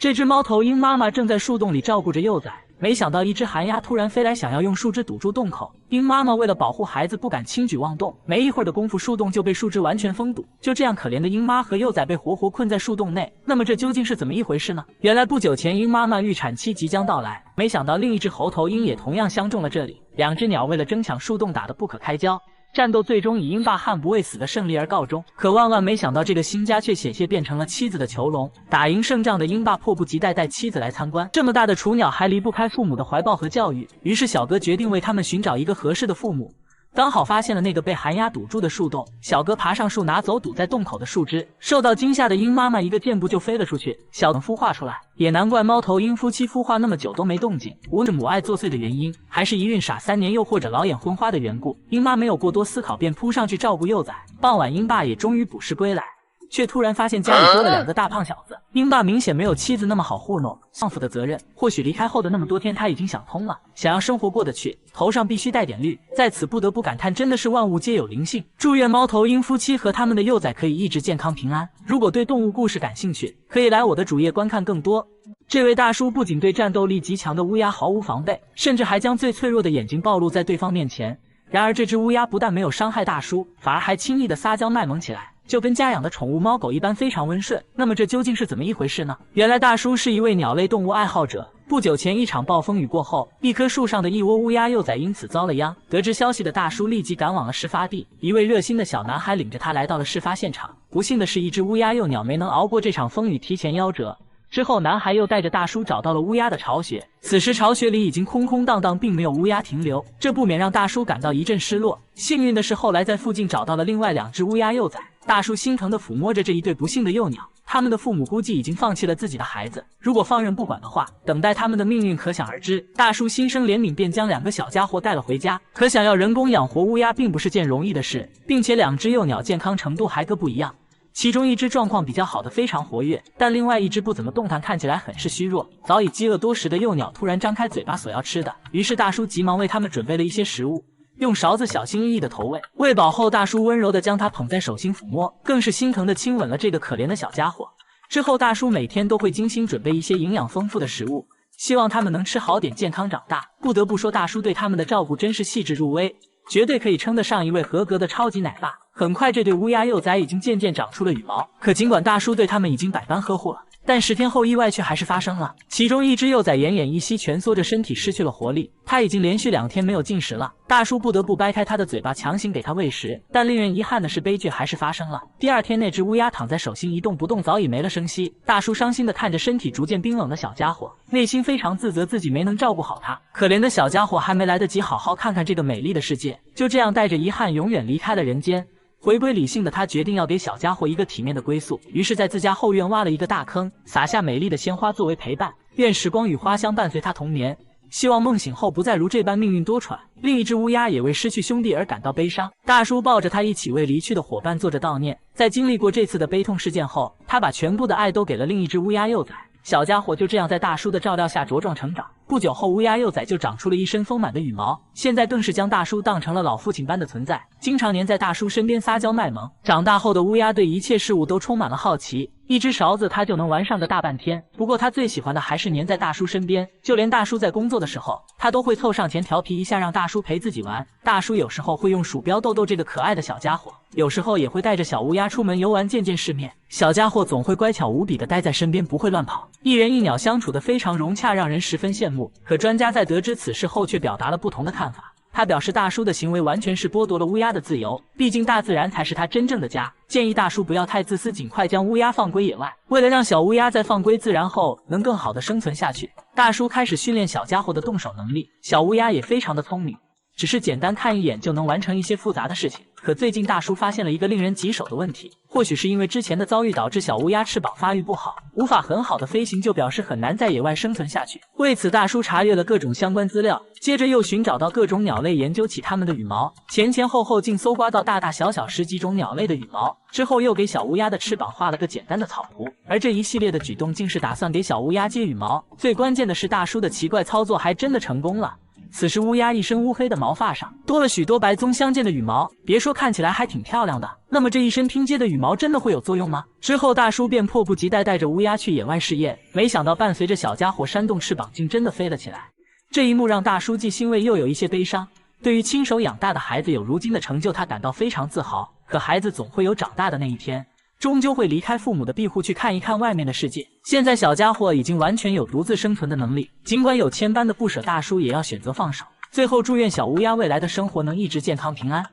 这只猫头鹰妈妈正在树洞里照顾着幼崽，没想到一只寒鸦突然飞来，想要用树枝堵住洞口。鹰妈妈为了保护孩子，不敢轻举妄动。没一会儿的功夫，树洞就被树枝完全封堵。就这样，可怜的鹰妈和幼崽被活活困在树洞内。那么这究竟是怎么一回事呢？原来不久前，鹰妈妈预产期即将到来，没想到另一只猴头鹰也同样相中了这里。两只鸟为了争抢树洞，打得不可开交。战斗最终以鹰爸悍不畏死的胜利而告终，可万万没想到，这个新家却险些变成了妻子的囚笼。打赢胜仗的鹰爸迫不及待带妻子来参观，这么大的雏鸟还离不开父母的怀抱和教育，于是小哥决定为他们寻找一个合适的父母。刚好发现了那个被寒鸦堵住的树洞，小哥爬上树拿走堵在洞口的树枝，受到惊吓的鹰妈妈一个箭步就飞了出去，小等孵化出来。也难怪猫头鹰夫妻孵化那么久都没动静，无论母爱作祟的原因，还是一孕傻3年，又或者老眼昏花的缘故，鹰妈没有过多思考，便扑上去照顾幼崽。傍晚，鹰爸也终于捕食归来，却突然发现家里多了2个大胖小子。鹰爸明显没有妻子那么好糊弄，丈夫的责任，或许离开后的那么多天，他已经想通了，想要生活过得去，头上必须带点绿。在此不得不感叹，真的是万物皆有灵性。祝愿猫头鹰夫妻和他们的幼崽可以一直健康平安。如果对动物故事感兴趣，可以来我的主页观看更多。这位大叔不仅对战斗力极强的乌鸦毫无防备，甚至还将最脆弱的眼睛暴露在对方面前。然而这只乌鸦不但没有伤害大叔，反而还轻易的撒娇卖萌起来，就跟家养的宠物猫狗一般，非常温顺。那么这究竟是怎么一回事呢？原来大叔是一位鸟类动物爱好者。不久前一场暴风雨过后，一棵树上的一窝乌鸦幼崽因此遭了殃。得知消息的大叔立即赶往了事发地，一位热心的小男孩领着他来到了事发现场。不幸的是，一只乌鸦幼鸟没能熬过这场风雨，提前夭折。之后，男孩又带着大叔找到了乌鸦的巢穴，此时巢穴里已经空空荡荡，并没有乌鸦停留，这不免让大叔感到一阵失落。幸运的是，后来在附近找到了另外2只乌鸦幼崽，大叔心疼地抚摸着这一对不幸的幼鸟，他们的父母估计已经放弃了自己的孩子，如果放任不管的话，等待他们的命运可想而知。大叔心生怜悯，便将2个小家伙带了回家。可想要人工养活乌鸦并不是件容易的事，并且2只幼鸟健康程度还各不一样。其中一只状况比较好的非常活跃，但另外一只不怎么动弹，看起来很是虚弱。早已饥饿多时的幼鸟突然张开嘴巴索要吃的，于是大叔急忙为它们准备了一些食物，用勺子小心翼翼的投喂。喂饱后，大叔温柔地将它捧在手心抚摸，更是心疼地亲吻了这个可怜的小家伙。之后大叔每天都会精心准备一些营养丰富的食物，希望它们能吃好点，健康长大。不得不说，大叔对它们的照顾真是细致入微，绝对可以称得上一位合格的超级奶爸。很快，这对乌鸦幼崽已经渐渐长出了羽毛，可尽管大叔对它们已经百般呵护了，但10天后意外却还是发生了。其中一只幼崽奄奄一息，蜷缩着身体失去了活力，它已经连续2天没有进食了。大叔不得不掰开它的嘴巴，强行给它喂食。但令人遗憾的是，悲剧还是发生了。第2天，那只乌鸦躺在手心一动不动，早已没了声息。大叔伤心地看着身体逐渐冰冷的小家伙，内心非常自责自己没能照顾好它。可怜的小家伙还没来得及好好看看这个美丽的世界，就这样带着遗憾永远离开了人间。回归理性的他决定要给小家伙一个体面的归宿，于是在自家后院挖了一个大坑，撒下美丽的鲜花作为陪伴，愿时光与花香伴随他童年，希望梦醒后不再如这般命运多舛。另一只乌鸦也为失去兄弟而感到悲伤，大叔抱着他一起为离去的伙伴做着悼念。在经历过这次的悲痛事件后，他把全部的爱都给了另一只乌鸦幼崽，小家伙就这样在大叔的照料下茁壮成长。不久后，乌鸦幼崽就长出了一身丰满的羽毛，现在更是将大叔当成了老父亲般的存在，经常黏在大叔身边撒娇卖萌。长大后的乌鸦对一切事物都充满了好奇，一只勺子它就能玩上个大半天。不过它最喜欢的还是黏在大叔身边，就连大叔在工作的时候，它都会凑上前调皮一下，让大叔陪自己玩。大叔有时候会用鼠标逗逗这个可爱的小家伙，有时候也会带着小乌鸦出门游玩，见见世面。小家伙总会乖巧无比的待在身边，不会乱跑，一人一鸟相处得非常融洽，让人十分羡慕。可专家在得知此事后却表达了不同的看法，他表示大叔的行为完全是剥夺了乌鸦的自由，毕竟大自然才是他真正的家，建议大叔不要太自私，尽快将乌鸦放归野外。为了让小乌鸦在放归自然后能更好的生存下去，大叔开始训练小家伙的动手能力。小乌鸦也非常的聪明，只是简单看一眼就能完成一些复杂的事情。可最近大叔发现了一个令人棘手的问题，或许是因为之前的遭遇导致小乌鸦翅膀发育不好，无法很好的飞行，就表示很难在野外生存下去。为此大叔查阅了各种相关资料，接着又寻找到各种鸟类，研究起它们的羽毛，前后竟搜刮到大大小小10几种鸟类的羽毛。之后又给小乌鸦的翅膀画了个简单的草图，而这一系列的举动竟是打算给小乌鸦接羽毛。最关键的是，大叔的奇怪操作还真的成功了。此时乌鸦一身乌黑的毛发上多了许多白棕相间的羽毛，别说看起来还挺漂亮的。那么这一身拼接的羽毛真的会有作用吗？之后大叔便迫不及待带着乌鸦去野外试验，没想到伴随着小家伙扇动翅膀，竟真的飞了起来。这一幕让大叔既欣慰又有一些悲伤。对于亲手养大的孩子有如今的成就，他感到非常自豪。可孩子总会有长大的那一天，终究会离开父母的庇护，去看一看外面的世界。现在小家伙已经完全有独自生存的能力，尽管有千般的不舍，大叔也要选择放手。最后祝愿小乌鸦未来的生活能一直健康平安。